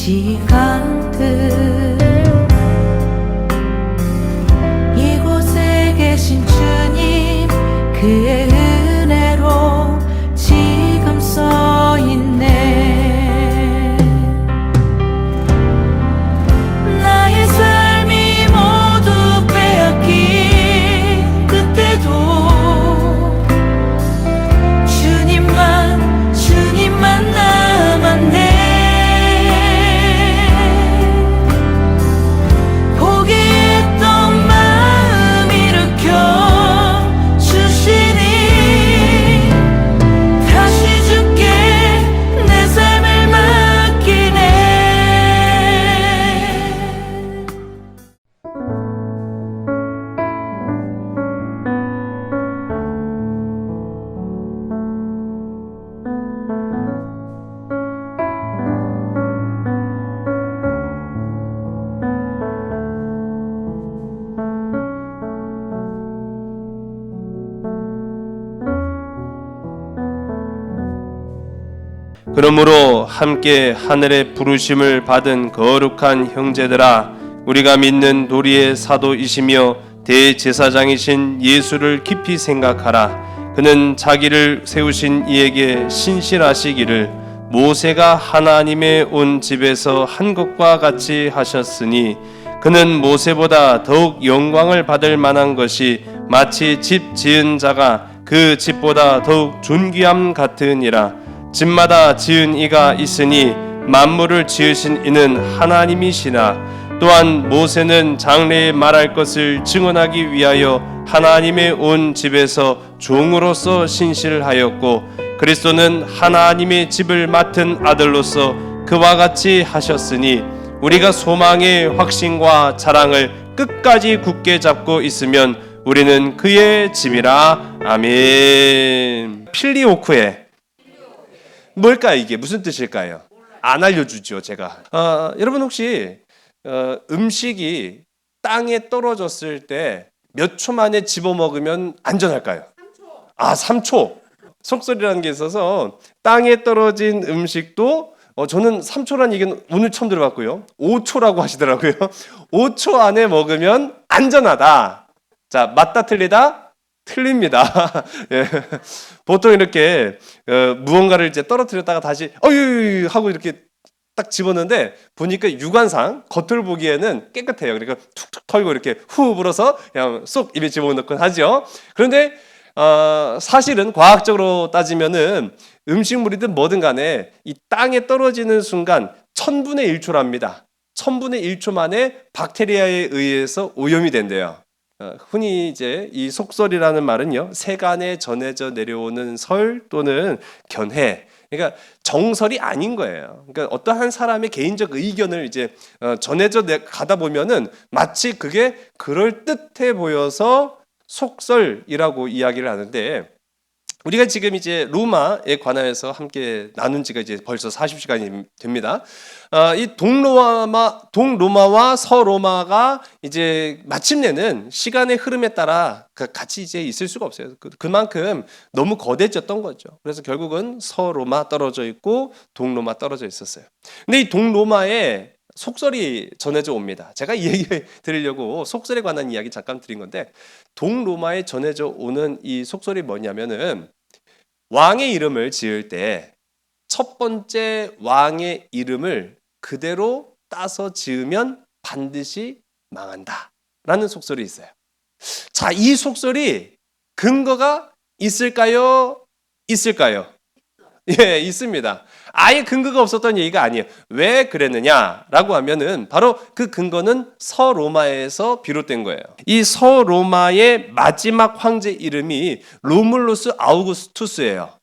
시간들 이곳에 계신 주님 그의 은혜로 지금 서 있네. 나의 삶이 모두 빼앗긴 그때도 주님만 남았네. 포기했던 마음 일으켜 주시니 다시 주께 내 삶을 맡기네. 그러므로 함께 하늘의 부르심을 받은 거룩한 형제들아, 우리가 믿는 도리의 사도이시며 대제사장이신 예수를 깊이 생각하라. 그는 자기를 세우신 이에게 신실하시기를 모세가 하나님의 온 집에서 한 것과 같이 하셨으니, 그는 모세보다 더욱 영광을 받을 만한 것이 마치 집 지은 자가 그 집보다 더욱 존귀함 같으니라. 집마다 지은 이가 있으니 만물을 지으신 이는 하나님이시라. 또한 모세는 장래에 말할 것을 증언하기 위하여 하나님의 온 집에서 종으로서 신실하였고, 그리스도는 하나님의 집을 맡은 아들로서 그와 같이 하셨으니, 우리가 소망의 확신과 자랑을 끝까지 굳게 잡고 있으면 우리는 그의 집이라. 아멘. 필리오쿠에 뭘까요? 이게 무슨 뜻일까요? 안 알려주죠, 제가. 여러분 혹시 음식이 땅에 떨어졌을 때 몇 초 만에 집어먹으면 안전할까요? 3초. 3초. 속설이라는 게 있어서 땅에 떨어진 음식도 저는 3초라는 얘기는 오늘 처음 들어봤고요. 5초라고 하시더라고요. 5초 안에 먹으면 안전하다. 자, 맞다 틀리다? 틀립니다. 예. 보통 이렇게 무언가를 이제 떨어뜨렸다가 다시 어유 하고 이렇게 딱 집었는데 보니까 육안상 겉을 보기에는 깨끗해요. 그러니까 툭툭 털고 이렇게 후 불어서 그냥 쏙 입에 집어넣곤 하죠. 그런데 사실은 과학적으로 따지면은 음식물이든 뭐든 간에 이 땅에 떨어지는 순간 1000분의 1초랍니다. 1000분의 1초 만에 박테리아에 의해서 오염이 된대요. 흔히 이제 이 속설이라는 말은요, 세간에 전해져 내려오는 설 또는 견해, 그러니까 정설이 아닌 거예요. 그러니까 어떠한 사람의 개인적 의견을 이제 전해져 가다 보면은 마치 그게 그럴 듯해 보여서 속설이라고 이야기를 하는데, 우리가 지금 이제 로마에 관하여서 함께 나눈 지가 이제 벌써 40시간이 됩니다. 이 동로마와 서로마가 이제 마침내는 시간의 흐름에 따라 같이 이제 있을 수가 없어요. 그만큼 너무 거대졌던 거죠. 그래서 결국은 서로마 떨어져 있고 동로마 떨어져 있었어요. 근데 이 동로마에 속설이 전해져 옵니다. 제가 이 얘기 드리려고 속설에 관한 이야기 잠깐 드린 건데, 동로마에 전해져 오는 이 속설이 뭐냐면은, 왕의 이름을 지을 때 첫 번째 왕의 이름을 그대로 따서 지으면 반드시 망한다 라는 속설이 있어요. 자, 이 속설이 근거가 있을까요? 있을까요? 예, 있습니다. 아예 근거가 없었던 얘기가 아니에요. 왜 그랬느냐라고 하면은 바로 그 근거는 서로마에서 비롯된 거예요. 이 서로마의 마지막 황제 이름이 로물루스 아우구스투스예요.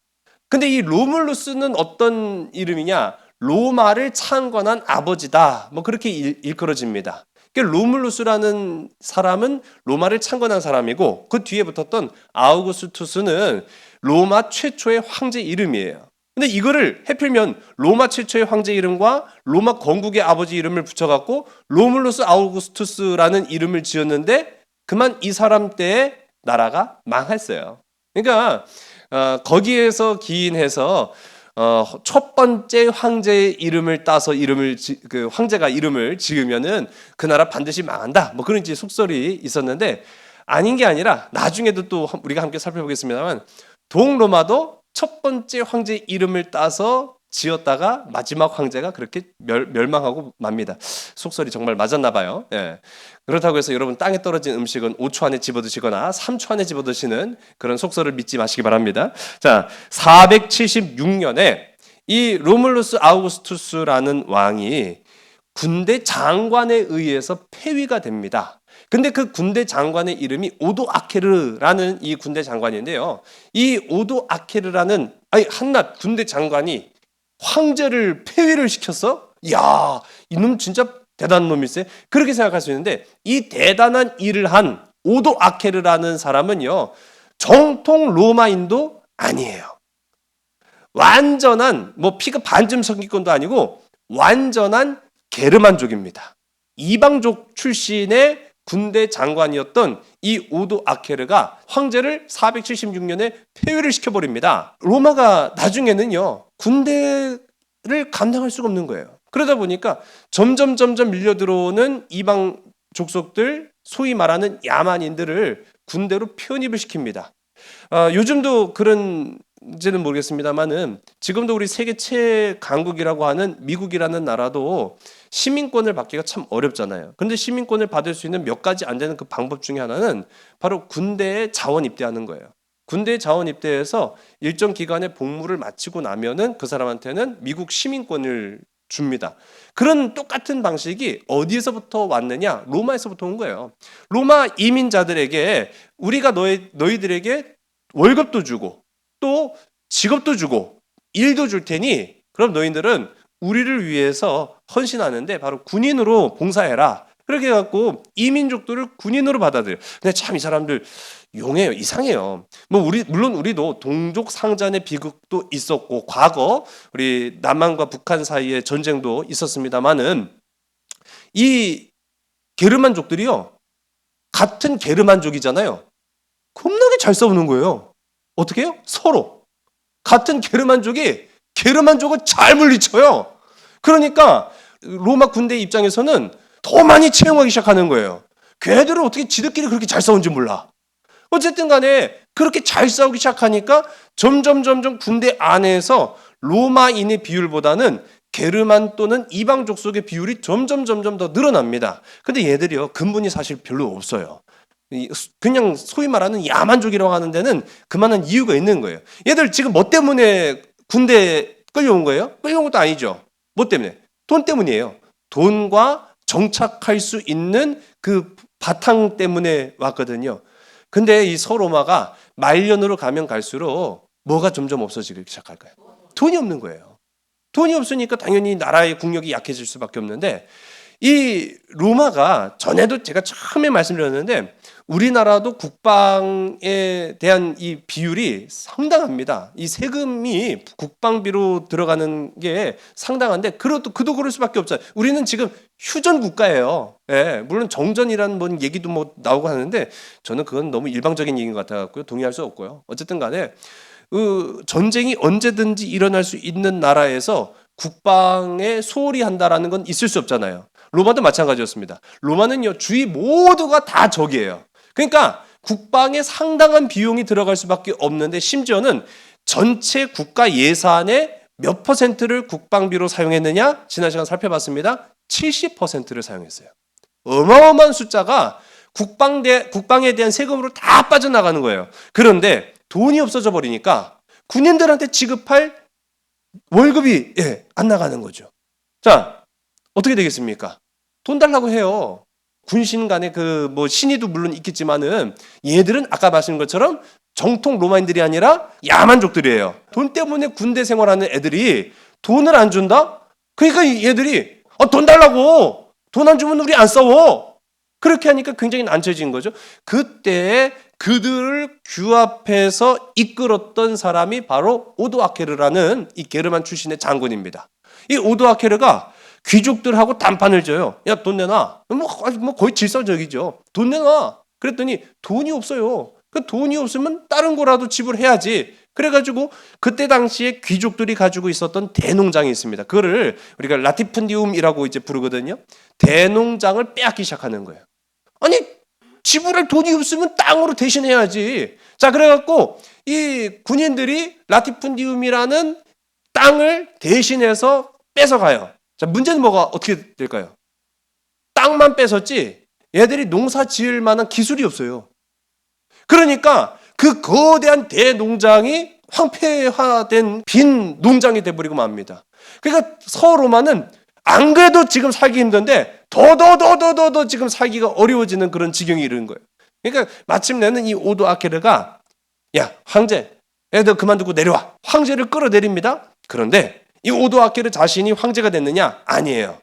근데 이 로물루스는 어떤 이름이냐? 로마를 창건한 아버지다. 뭐 그렇게 일컬어집니다. 로물루스라는 사람은 로마를 창건한 사람이고, 그 뒤에 붙었던 아우구스투스는 로마 최초의 황제 이름이에요. 근데 이거를 해필면 로마 최초의 황제 이름과 로마 건국의 아버지 이름을 붙여갖고 로물루스 아우구스투스라는 이름을 지었는데, 그만 이 사람 때에 나라가 망했어요. 그러니까 거기에서 기인해서 첫 번째 황제의 이름을 따서 그 황제가 이름을 지으면은 그 나라 반드시 망한다. 뭐 그런 이제 속설이 있었는데 아닌 게 아니라 나중에도 또 우리가 함께 살펴보겠습니다만 동로마도 첫 번째 황제의 이름을 따서 지었다가 마지막 황제가 그렇게 멸망하고 맙니다. 속설이 정말 맞았나 봐요. 예. 그렇다고 해서 여러분 땅에 떨어진 음식은 5초 안에 집어드시거나 3초 안에 집어드시는 그런 속설을 믿지 마시기 바랍니다. 자, 476년에 이 로물루스 아우구스투스라는 왕이 군대 장관에 의해서 폐위가 됩니다. 근데 그 군대 장관의 이름이 오도 아케르라는 이 군대 장관인데요. 이 오도 아케르라는 한낱 군대 장관이 황제를 폐위를 시켰어? 이야, 이놈 진짜 대단한 놈일세? 그렇게 생각할 수 있는데 이 대단한 일을 한 오도 아케르라는 사람은요. 정통 로마인도 아니에요. 완전한 피가 반쯤 섞인 건도 아니고 완전한 게르만족입니다. 이방족 출신의 군대 장관이었던 이 오도 아케르가 황제를 476년에 폐위를 시켜버립니다. 로마가 나중에는요 군대를 감당할 수가 없는 거예요. 그러다 보니까 점점 밀려 들어오는 이방 족속들, 소위 말하는 야만인들을 군대로 편입을 시킵니다. 요즘도 그런지는 모르겠습니다만은 지금도 우리 세계 최강국이라고 하는 미국이라는 나라도 시민권을 받기가 참 어렵잖아요. 그런데 시민권을 받을 수 있는 몇 가지 안 되는 그 방법 중에 하나는 바로 군대에 자원 입대하는 거예요. 군대에 자원 입대해서 일정 기간의 복무를 마치고 나면은 그 사람한테는 미국 시민권을 줍니다. 그런 똑같은 방식이 어디에서부터 왔느냐? 로마에서부터 온 거예요. 로마 이민자들에게 우리가 너희들에게 월급도 주고 또 직업도 주고 일도 줄 테니 그럼 너희들은 우리를 위해서 헌신하는데 바로 군인으로 봉사해라. 그렇게 해갖고 이민족들을 군인으로 받아들여요. 근데 참 이 사람들 용해요. 이상해요. 물론 우리도 동족 상잔의 비극도 있었고 과거 우리 남한과 북한 사이에 전쟁도 있었습니다만은 이 게르만족들이요. 같은 게르만족이잖아요. 겁나게 잘 싸우는 거예요. 어떻게 해요? 서로. 같은 게르만족이 게르만족을 잘 물리쳐요. 그러니까 로마 군대 입장에서는 더 많이 채용하기 시작하는 거예요. 걔들은 어떻게 지들끼리 그렇게 잘 싸운지 몰라. 어쨌든 간에 그렇게 잘 싸우기 시작하니까 점점 군대 안에서 로마인의 비율보다는 게르만 또는 이방 족속의 비율이 점점 더 늘어납니다. 근데 얘들이요. 근본이 사실 별로 없어요. 그냥 소위 말하는 야만족이라고 하는 데는 그만한 이유가 있는 거예요. 얘들 지금 뭐 때문에 군대에 끌려온 거예요? 끌려온 것도 아니죠. 뭐 때문에? 돈 때문이에요. 돈과 정착할 수 있는 그 바탕 때문에 왔거든요. 근데 이 서로마가 말년으로 가면 갈수록 뭐가 점점 없어지기 시작할까요? 돈이 없는 거예요. 돈이 없으니까 당연히 나라의 국력이 약해질 수밖에 없는데 이 로마가 전에도 제가 처음에 말씀드렸는데 우리나라도 국방에 대한 이 비율이 상당합니다. 이 세금이 국방비로 들어가는 게 상당한데 그도 그럴 수밖에 없어요. 우리는 지금 휴전 국가예요. 예, 물론 정전이라는 뭔 얘기도 나오고 하는데 저는 그건 너무 일방적인 얘기인 것 같아갖고요. 동의할 수 없고요. 어쨌든 간에 전쟁이 언제든지 일어날 수 있는 나라에서 국방에 소홀히 한다라는 건 있을 수 없잖아요. 로마도 마찬가지였습니다. 로마는요 주위 모두가 다 적이에요. 그러니까 국방에 상당한 비용이 들어갈 수밖에 없는데 심지어는 전체 국가 예산의 몇 퍼센트를 국방비로 사용했느냐? 지난 시간 살펴봤습니다. 70%를 사용했어요. 어마어마한 숫자가 국방에 대한 세금으로 다 빠져나가는 거예요. 그런데 돈이 없어져 버리니까 군인들한테 지급할 월급이 안 나가는 거죠. 자, 어떻게 되겠습니까? 돈 달라고 해요. 군신 간에 신의도 물론 있겠지만은 얘들은 아까 말씀드린 것처럼 정통 로마인들이 아니라 야만족들이에요. 돈 때문에 군대 생활하는 애들이 돈을 안 준다? 그러니까 얘들이 돈 달라고! 돈 안 주면 우리 안 싸워! 그렇게 하니까 굉장히 난처해진 거죠. 그때 그들을 규합해서 이끌었던 사람이 바로 오도 아케르라는 이 게르만 출신의 장군입니다. 이 오도 아케르가 귀족들하고 단판을 져요. 야, 돈 내놔. 거의 질서적이죠. 돈 내놔. 그랬더니 돈이 없어요. 그 돈이 없으면 다른 거라도 지불해야지. 그래가지고 그때 당시에 귀족들이 가지고 있었던 대농장이 있습니다. 그거를 우리가 라티푼디움이라고 이제 부르거든요. 대농장을 빼앗기 시작하는 거예요. 아니 지불할 돈이 없으면 땅으로 대신해야지. 자, 그래갖고 이 군인들이 라티푼디움이라는 땅을 대신해서 뺏어가요. 자, 문제는 뭐가 어떻게 될까요? 땅만 뺏었지 얘들이 농사 지을 만한 기술이 없어요. 그러니까 그 거대한 대농장이 황폐화된 빈 농장이 돼버리고 맙니다. 그러니까 서로마는 안 그래도 지금 살기 힘든데 더 지금 살기가 어려워지는 그런 지경이 이르는 거예요. 그러니까 마침내는 이 오도 아케르가 야 황제 애들 그만두고 내려와. 황제를 끌어내립니다. 그런데 이 오도 아케르 자신이 황제가 됐느냐? 아니에요.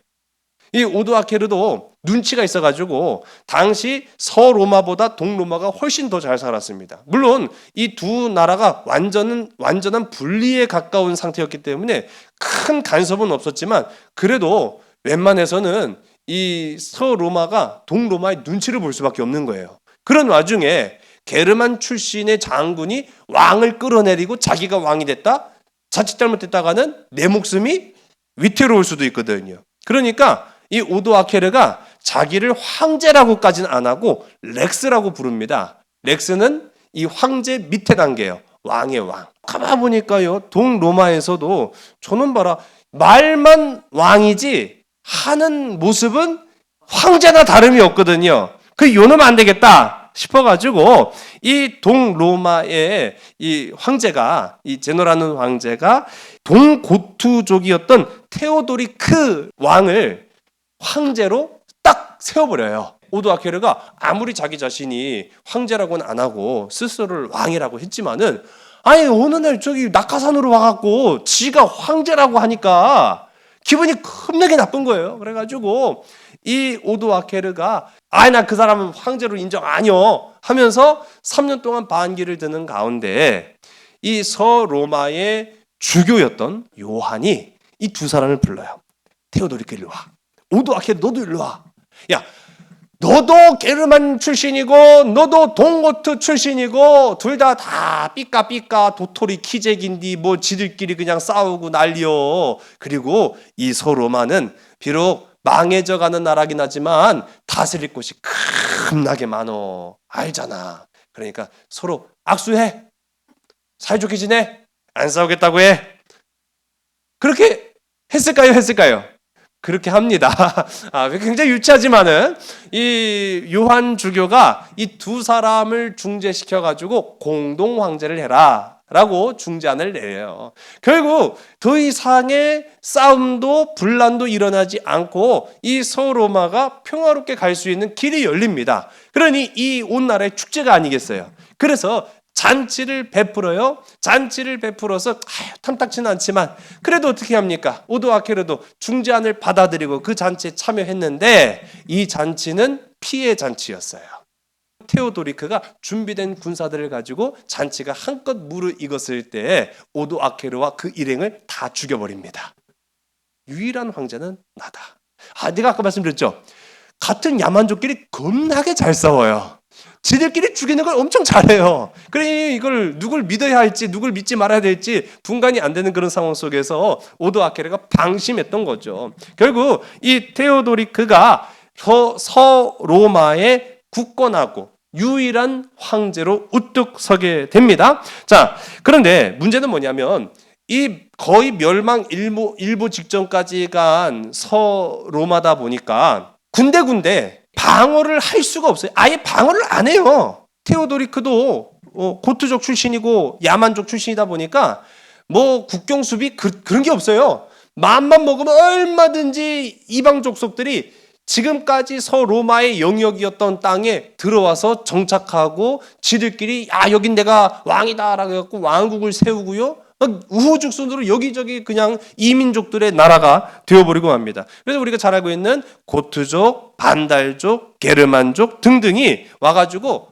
이 오도 아케르도 눈치가 있어가지고 당시 서로마보다 동로마가 훨씬 더 잘 살았습니다. 물론 이 두 나라가 완전한 분리에 가까운 상태였기 때문에 큰 간섭은 없었지만 그래도 웬만해서는 이 서로마가 동로마의 눈치를 볼 수밖에 없는 거예요. 그런 와중에 게르만 출신의 장군이 왕을 끌어내리고 자기가 왕이 됐다? 자칫 잘못됐다가는 내 목숨이 위태로울 수도 있거든요. 그러니까 이 오도 아케르가 자기를 황제라고까지는 안 하고 렉스라고 부릅니다. 렉스는 이 황제 밑에 단계예요. 왕의 왕. 가만 보니까요, 동로마에서도 저는 봐라 말만 왕이지 하는 모습은 황제나 다름이 없거든요. 그 요놈 안 되겠다 싶어가지고 이 동로마의 이 황제가 이 제노라는 황제가 동고투족이었던 테오도리크 왕을 황제로 딱 세워버려요. 오도 아케르가 아무리 자기 자신이 황제라고는 안 하고 스스로를 왕이라고 했지만은 아니 어느 날 저기 낙하산으로 와갖고 지가 황제라고 하니까 기분이 겁나게 나쁜 거예요. 그래가지고 이 오도 아케르가 아니 나 그 사람은 황제로 인정 아니요 하면서 3년 동안 반기를 드는 가운데 이 서로마의 주교였던 요한이 이 두 사람을 불러요. 테오도리크 일로 와. 오도 아케르 너도 일로 와. 야 너도 게르만 출신이고 너도 동고트 출신이고 둘 다 삐까삐까 도토리 키재긴디 뭐 지들끼리 그냥 싸우고 난리요. 그리고 이 서로마는 비록 망해져가는 나라긴 하지만 다스릴 곳이 겁나게 많어. 알잖아. 그러니까 서로 악수해. 사이좋게 지내. 안 싸우겠다고 해. 그렇게 했을까요? 그렇게 합니다. 굉장히 유치하지만은 이 요한 주교가 이 두 사람을 중재시켜가지고 공동 황제를 해라라고 중재안을 내요. 결국 더 이상의 싸움도 분란도 일어나지 않고 이 서로마가 평화롭게 갈 수 있는 길이 열립니다. 그러니 이 온 나라의 축제가 아니겠어요. 그래서 잔치를 베풀어요. 잔치를 베풀어서 탐탁치는 않지만 그래도 어떻게 합니까? 오도 아케르도 중재안을 받아들이고 그 잔치에 참여했는데 이 잔치는 피해 잔치였어요. 테오도리크가 준비된 군사들을 가지고 잔치가 한껏 무르익었을 때 오도 아케르와 그 일행을 다 죽여버립니다. 유일한 황제는 나다. 내가 아까 말씀드렸죠. 같은 야만족끼리 겁나게 잘 싸워요. 지들끼리 죽이는 걸 엄청 잘해요. 그러니 이걸 누굴 믿어야 할지 누굴 믿지 말아야 될지 분간이 안 되는 그런 상황 속에서 오도 아케르가 방심했던 거죠. 결국 이 테오도리크가 서로마의 굳건하고 유일한 황제로 우뚝 서게 됩니다. 자, 그런데 문제는 뭐냐면 이 거의 멸망 일보 직전까지 간 서로마다 보니까 군데군데 방어를 할 수가 없어요. 아예 방어를 안 해요. 테오도리크도 고트족 출신이고 야만족 출신이다 보니까 뭐 국경 수비 그런 게 없어요. 마음만 먹으면 얼마든지 이방 족속들이 지금까지 서로마의 영역이었던 땅에 들어와서 정착하고 지들끼리 여긴 내가 왕이다라고 해갖고 왕국을 세우고요. 우후죽순으로 여기저기 그냥 이민족들의 나라가 되어버리고 맙니다. 그래서 우리가 잘 알고 있는 고트족, 반달족, 게르만족 등등이 와가지고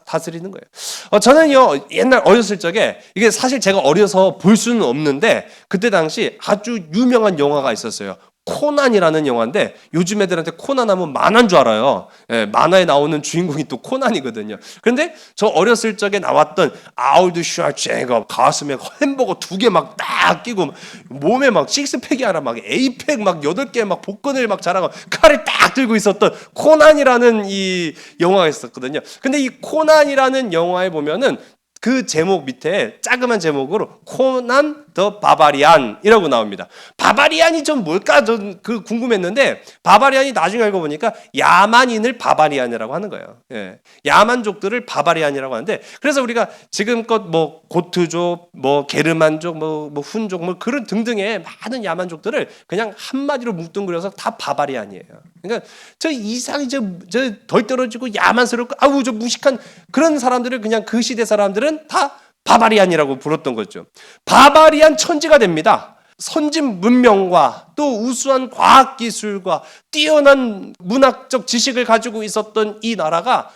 다스리는 거예요. 저는요 옛날 어렸을 적에 이게 사실 제가 어려서 볼 수는 없는데 그때 당시 아주 유명한 영화가 있었어요. 코난이라는 영화인데 요즘 애들한테 코난 하면 만화인 줄 알아요. 예, 만화에 나오는 주인공이 또 코난이거든요. 그런데 저 어렸을 적에 나왔던 아울드 슈왈제네거 가슴에 햄버거 2개 막 딱 끼고 몸에 막 식스팩이 하나 막 에이팩 막 8개 막 복근을 막 자랑하고 칼을 딱 들고 있었던 코난이라는 이 영화가 있었거든요. 근데 이 코난이라는 영화에 보면은 그 제목 밑에 자그만 제목으로 코난 더 바바리안이라고 나옵니다. 바바리안이 좀 뭘까 전 그 궁금했는데 바바리안이 나중에 알고 보니까 야만인을 바바리안이라고 하는 거예요. 예. 야만족들을 바바리안이라고 하는데 그래서 우리가 지금껏 뭐 고트족, 뭐 게르만족, 뭐 훈족 뭐 그런 등등의 많은 야만족들을 그냥 한마디로 뭉뚱그려서 다 바바리안이에요. 그러니까 저 이상이 저 덜 떨어지고 야만스럽고 아우 저 무식한 그런 사람들을 그냥 그 시대 사람들은 다 바바리안이라고 불렀던 거죠. 바바리안 천지가 됩니다. 선진 문명과 또 우수한 과학기술과 뛰어난 문학적 지식을 가지고 있었던 이 나라가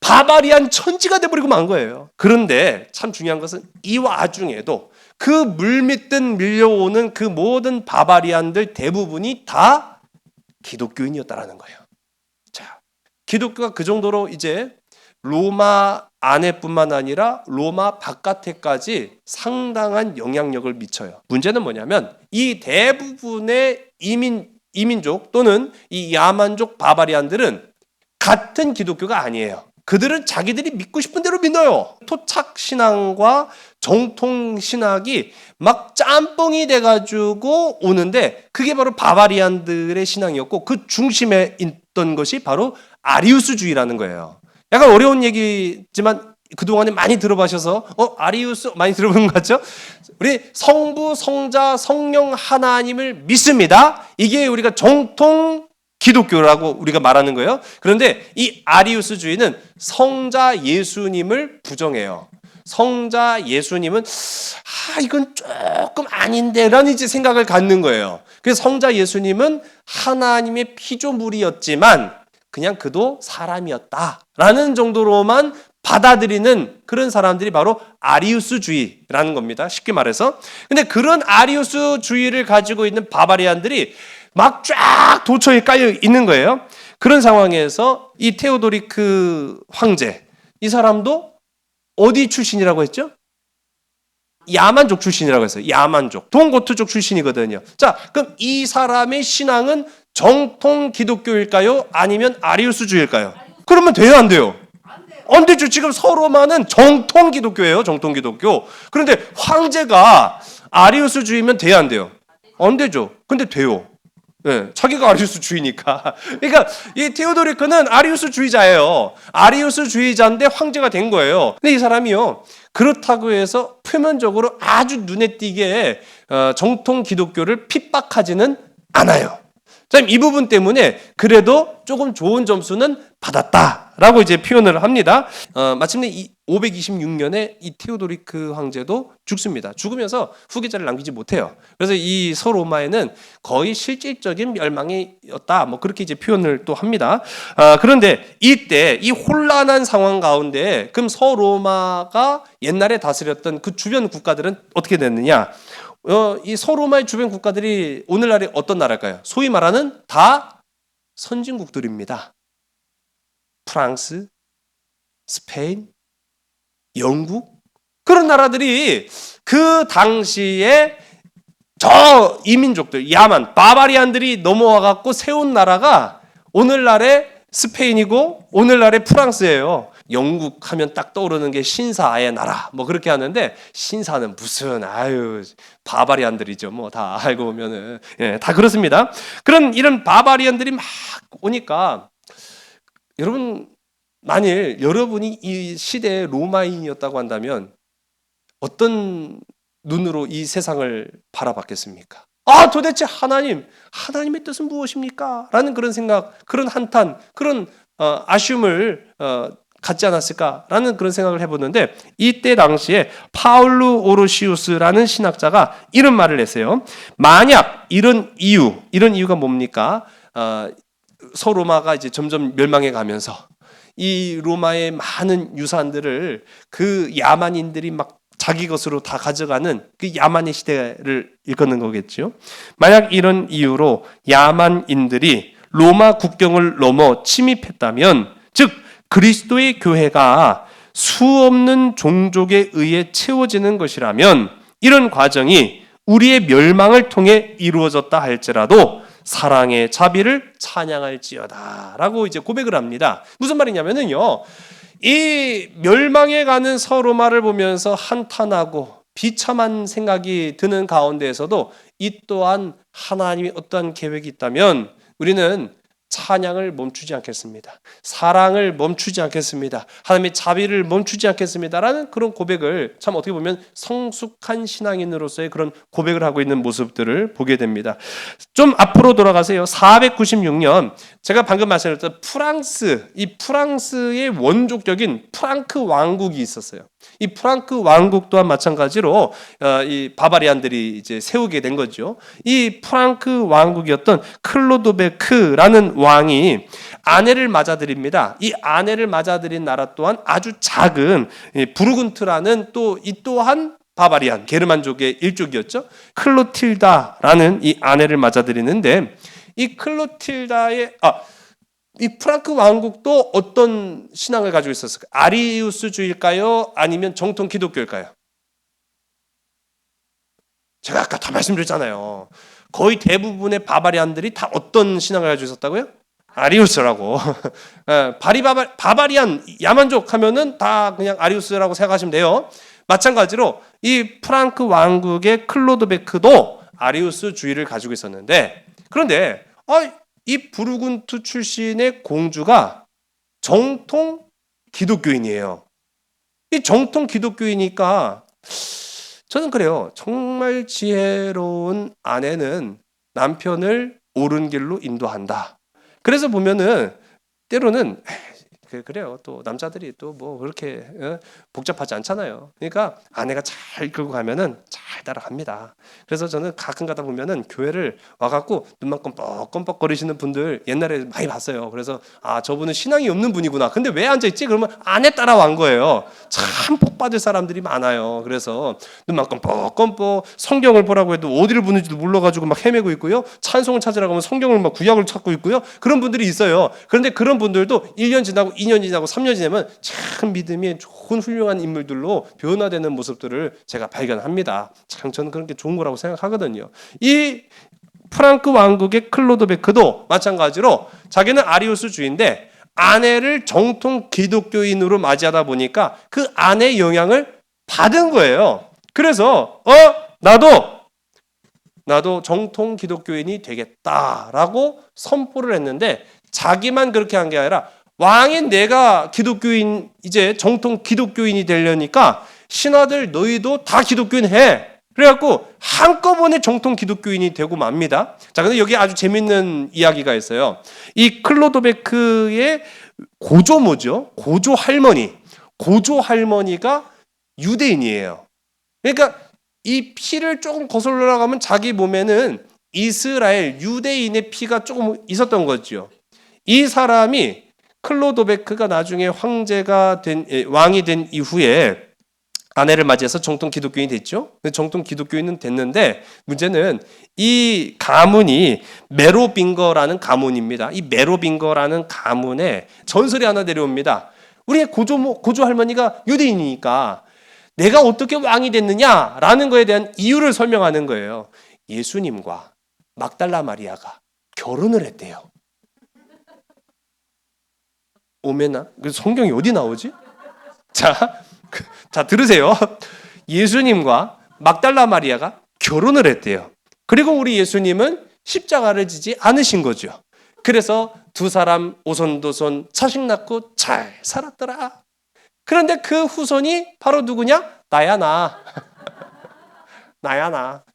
바바리안 천지가 돼버리고 만 거예요. 그런데 참 중요한 것은 이 와중에도 그 물밀듯 밀려오는 그 모든 바바리안들 대부분이 다 기독교인이었다라는 거예요. 자, 기독교가 그 정도로 이제 로마 안에뿐만 아니라 로마 바깥에까지 상당한 영향력을 미쳐요. 문제는 뭐냐면 이 대부분의 이민족 또는 이 야만족 바바리안들은 같은 기독교가 아니에요. 그들은 자기들이 믿고 싶은 대로 믿어요. 토착 신앙과 정통 신학이 막 짬뽕이 돼가지고 오는데 그게 바로 바바리안들의 신앙이었고 그 중심에 있던 것이 바로 아리우스주의라는 거예요. 약간 어려운 얘기지만 그동안에 많이 들어보셔서 아리우스 많이 들어보는 것 같죠? 우리 성부, 성자, 성령 하나님을 믿습니다. 이게 우리가 정통 기독교라고 우리가 말하는 거예요. 그런데 이 아리우스주의는 성자 예수님을 부정해요. 성자 예수님은 이건 조금 아닌데라는 이제 생각을 갖는 거예요. 그래서 성자 예수님은 하나님의 피조물이었지만 그냥 그도 사람이었다라는 정도로만 받아들이는 그런 사람들이 바로 아리우스주의라는 겁니다. 쉽게 말해서. 근데 그런 아리우스주의를 가지고 있는 바바리안들이 막 쫙 도처에 깔려 있는 거예요. 그런 상황에서 이 테오도리크 황제, 이 사람도 어디 출신이라고 했죠? 야만족 출신이라고 했어요. 야만족. 동고트족 출신이거든요. 자, 그럼 이 사람의 신앙은 정통 기독교일까요? 아니면 아리우스주의일까요? 그러면 돼요, 안 돼요? 안 되죠. 지금 서로만은 정통 기독교예요. 정통 기독교. 그런데 황제가 아리우스주의면 돼요, 안 돼요? 안 되죠. 근데 돼요. 네, 자기가 아리우스주의니까. 그러니까 이 테오도리크는 아리우스주의자예요. 아리우스주의자인데 황제가 된 거예요. 근데 이 사람이요. 그렇다고 해서 표면적으로 아주 눈에 띄게 정통 기독교를 핍박하지는 않아요. 이 부분 때문에 그래도 조금 좋은 점수는 받았다라고 이제 표현을 합니다. 마침내 526년에 이 테오도리크 황제도 죽습니다. 죽으면서 후계자를 남기지 못해요. 그래서 이 서로마에는 거의 실질적인 멸망이었다. 뭐 그렇게 이제 표현을 또 합니다. 그런데 이때 이 혼란한 상황 가운데 그럼 서로마가 옛날에 다스렸던 그 주변 국가들은 어떻게 됐느냐? 이 서로마의 주변 국가들이 오늘날에 어떤 나라일까요? 소위 말하는 다 선진국들입니다. 프랑스, 스페인, 영국 그런 나라들이 그 당시에 저 이민족들, 야만, 바바리안들이 넘어와 갖고 세운 나라가 오늘날의 스페인이고 오늘날의 프랑스예요. 영국 하면 딱 떠오르는 게 신사의 나라 뭐 그렇게 하는데 신사는 무슨 바바리안들이죠. 뭐 다 알고 보면은 다 그렇습니다. 이런 바바리안들이 막 오니까 여러분 만일 여러분이 이 시대의 로마인이었다고 한다면 어떤 눈으로 이 세상을 바라봤겠습니까? 도대체 하나님의 뜻은 무엇입니까? 라는 그런 생각, 그런 한탄, 그런 아쉬움을 갖지 않았을까라는 그런 생각을 해보는데 이때 당시에 파울루 오르시우스라는 신학자가 이런 말을 했어요. 만약 이런 이유가 뭡니까? 서로마가 이제 점점 멸망해 가면서 이 로마의 많은 유산들을 그 야만인들이 막 자기 것으로 다 가져가는 그 야만의 시대를 일컫는 거겠죠. 만약 이런 이유로 야만인들이 로마 국경을 넘어 침입했다면, 즉 그리스도의 교회가 수없는 종족에 의해 채워지는 것이라면, 이런 과정이 우리의 멸망을 통해 이루어졌다 할지라도 사랑의 자비를 찬양할지어다 라고 이제 고백을 합니다. 무슨 말이냐면요, 이 멸망해 가는 서로마를 보면서 한탄하고 비참한 생각이 드는 가운데에서도 이 또한 하나님의 어떠한 계획이 있다면 우리는 찬양을 멈추지 않겠습니다. 사랑을 멈추지 않겠습니다. 하나님의 자비를 멈추지 않겠습니다라는 그런 고백을, 참 어떻게 보면 성숙한 신앙인으로서의 그런 고백을 하고 있는 모습들을 보게 됩니다. 좀 앞으로 돌아가세요. 496년, 제가 방금 말씀드렸던 프랑스, 이 프랑스의 원족적인 프랑크 왕국이 있었어요. 이 프랑크 왕국 또한 마찬가지로 이 바바리안들이 이제 세우게 된 거죠. 이 프랑크 왕국이었던 클로도베크라는 왕이 아내를 맞아들입니다. 이 아내를 맞아들인 나라 또한 아주 작은 부르군트라는 또 이 또한 바바리안 게르만족의 일족이었죠. 클로틸다라는 이 아내를 맞아들이는데, 이 클로틸다의 이 프랑크 왕국도 어떤 신앙을 가지고 있었을까요? 아리우스주의일까요? 아니면 정통 기독교일까요? 제가 아까 다 말씀드렸잖아요. 거의 대부분의 바바리안들이 다 어떤 신앙을 가지고 있었다고요? 아리우스라고. 바바리안 야만족 하면은 다 그냥 아리우스라고 생각하시면 돼요. 마찬가지로 이 프랑크 왕국의 클로드베크도 아리우스주의를 가지고 있었는데, 그런데 이 부르군트 출신의 공주가 정통 기독교인이에요. 이 정통 기독교이니까 저는 그래요. 정말 지혜로운 아내는 남편을 옳은 길로 인도한다. 그래서 보면은 때로는 그래요. 또 남자들이 또 뭐 그렇게 복잡하지 않잖아요. 그러니까 아내가 잘 이끌고 가면은 잘 따라갑니다. 그래서 저는 가끔 가다 보면은 교회를 와갖고 눈만 껌뻑껌뻑 거리시는 분들 옛날에 많이 봤어요. 그래서 저분은 신앙이 없는 분이구나. 근데 왜 앉아있지? 그러면 아내 따라간 거예요. 참 복받을 사람들이 많아요. 그래서 눈만 껌뻑껌뻑 성경을 보라고 해도 어디를 보는지도 몰라가지고 막 헤매고 있고요. 찬송을 찾으러 가면 성경을 막 구약을 찾고 있고요. 그런 분들이 있어요. 그런데 그런 분들도 1년 지나고 2년 지나고 3년 지나면 참 믿음이 좋은 훌륭한 인물들로 변화되는 모습들을 제가 발견합니다. 참 저는 그런 게 좋은 거라고 생각하거든요. 이 프랑크 왕국의 클로도베크도 마찬가지로 자기는 아리우스주의인데 아내를 정통 기독교인으로 맞이하다 보니까 그 아내의 영향을 받은 거예요. 그래서 나도 정통 기독교인이 되겠다라고 선포를 했는데, 자기만 그렇게 한 게 아니라 왕인 내가 기독교인, 이제 정통 기독교인이 되려니까 신하들 너희도 다 기독교인 해. 그래갖고 한꺼번에 정통 기독교인이 되고 맙니다. 자, 근데 여기 아주 재밌는 이야기가 있어요. 이 클로도베크의 고조모죠. 고조 할머니가 유대인이에요. 그러니까 이 피를 조금 거슬러 나가면 자기 몸에는 이스라엘 유대인의 피가 조금 있었던 거죠. 이 사람이 클로도베크가 나중에 왕이 된 이후에 아내를 맞이해서 정통 기독교인이 됐죠. 정통 기독교인은 됐는데 문제는 이 가문이 메로빙거라는 가문입니다. 이 메로빙거라는 가문에 전설이 하나 내려옵니다. 우리의 고조 할머니가 유대인이니까 내가 어떻게 왕이 됐느냐라는 거에 대한 이유를 설명하는 거예요. 예수님과 막달라 마리아가 결혼을 했대요. 오메나? 그 성경이 어디 나오지? 자, 들으세요. 예수님과 막달라 마리아가 결혼을 했대요. 그리고 우리 예수님은 십자가를 지지 않으신 거죠. 그래서 두 사람 오손도손 자식 낳고 잘 살았더라. 그런데 그 후손이 바로 누구냐? 나야 나.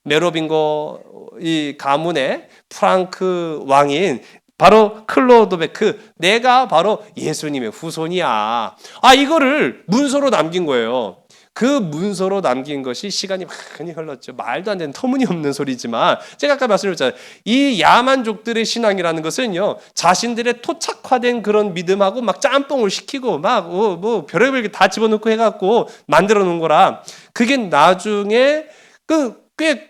메로빙고 이 가문의 프랑크 왕인 바로 클로도베크, 내가 바로 예수님의 후손이야. 이거를 문서로 남긴 거예요. 그 문서로 남긴 것이 시간이 많이 흘렀죠. 말도 안 되는 터무니없는 소리지만 제가 아까 말씀드렸잖아요. 이 야만족들의 신앙이라는 것은요, 자신들의 토착화된 그런 믿음하고 막 짬뽕을 시키고 막 뭐 별의별 다 집어넣고 해갖고 만들어 놓은 거라, 그게 나중에 꽤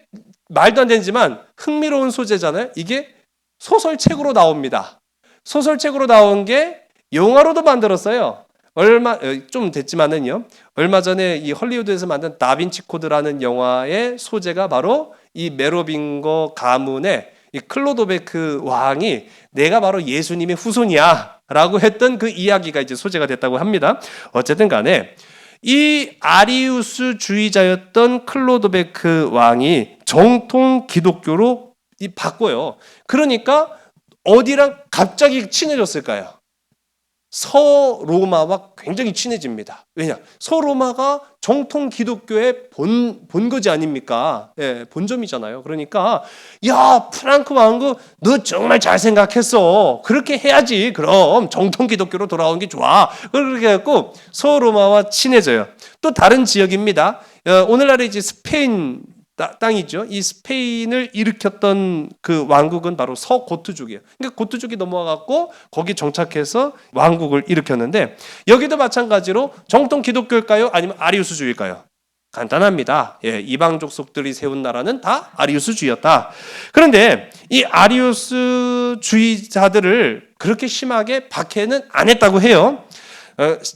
말도 안 되지만 흥미로운 소재잖아요. 이게 소설책으로 나옵니다. 소설책으로 나온 게 영화로도 만들었어요. 좀 됐지만은요. 얼마 전에 이 헐리우드에서 만든 다빈치 코드라는 영화의 소재가 바로 이 메로빙거 가문의 이 클로도베크 왕이 내가 바로 예수님의 후손이야라고 했던 그 이야기가 이제 소재가 됐다고 합니다. 어쨌든 간에 이 아리우스주의자였던 클로도베크 왕이 정통 기독교로 바꿔요. 그러니까 어디랑 갑자기 친해졌을까요? 서로마와 굉장히 친해집니다. 왜냐? 서로마가 정통 기독교의 본거지 아닙니까? 예, 본점이잖아요. 그러니까 야, 프랑크 왕국 너 정말 잘 생각했어. 그렇게 해야지. 그럼 정통 기독교로 돌아오는 게 좋아. 그렇게 해갖고 서로마와 친해져요. 또 다른 지역입니다. 오늘날의 이제 스페인 땅이죠. 이 스페인을 일으켰던 그 왕국은 바로 서고트족이에요. 그러니까 고트족이 넘어와갖고 거기 정착해서 왕국을 일으켰는데, 여기도 마찬가지로 정통 기독교일까요? 아니면 아리우스주의일까요? 간단합니다. 예, 이방족 속들이 세운 나라는 다 아리우스주의였다. 그런데 이 아리우스주의자들을 그렇게 심하게 박해는 안 했다고 해요.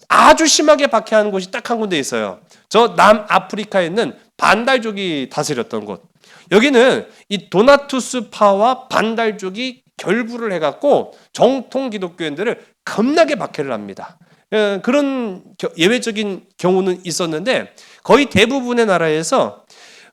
아주 심하게 박해하는 곳이 딱 한 군데 있어요. 저 남아프리카에 있는 반달족이 다스렸던 곳. 여기는 이 도나투스파와 반달족이 결부를 해갖고 정통 기독교인들을 겁나게 박해를 합니다. 그런 예외적인 경우는 있었는데 거의 대부분의 나라에서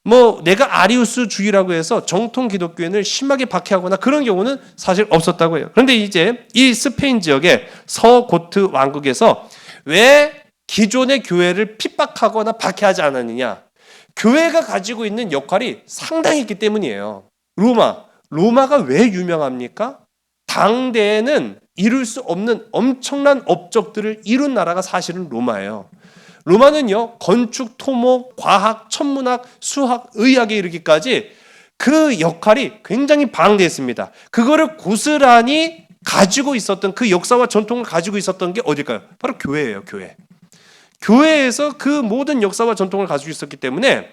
뭐 내가 아리우스주의라고 해서 정통 기독교인을 심하게 박해하거나 그런 경우는 사실 없었다고 해요. 그런데 이제 이 스페인 지역의 서고트 왕국에서 왜 기존의 교회를 핍박하거나 박해하지 않았느냐? 교회가 가지고 있는 역할이 상당했기 때문이에요. 로마가 왜 유명합니까? 당대에는 이룰 수 없는 엄청난 업적들을 이룬 나라가 사실은 로마예요. 로마는요, 건축, 토목, 과학, 천문학, 수학, 의학에 이르기까지 그 역할이 굉장히 방대했습니다. 그거를 고스란히 가지고 있었던, 그 역사와 전통을 가지고 있었던 게 어딜까요? 바로 교회예요, 교회. 교회에서 그 모든 역사와 전통을 가지고 있었기 때문에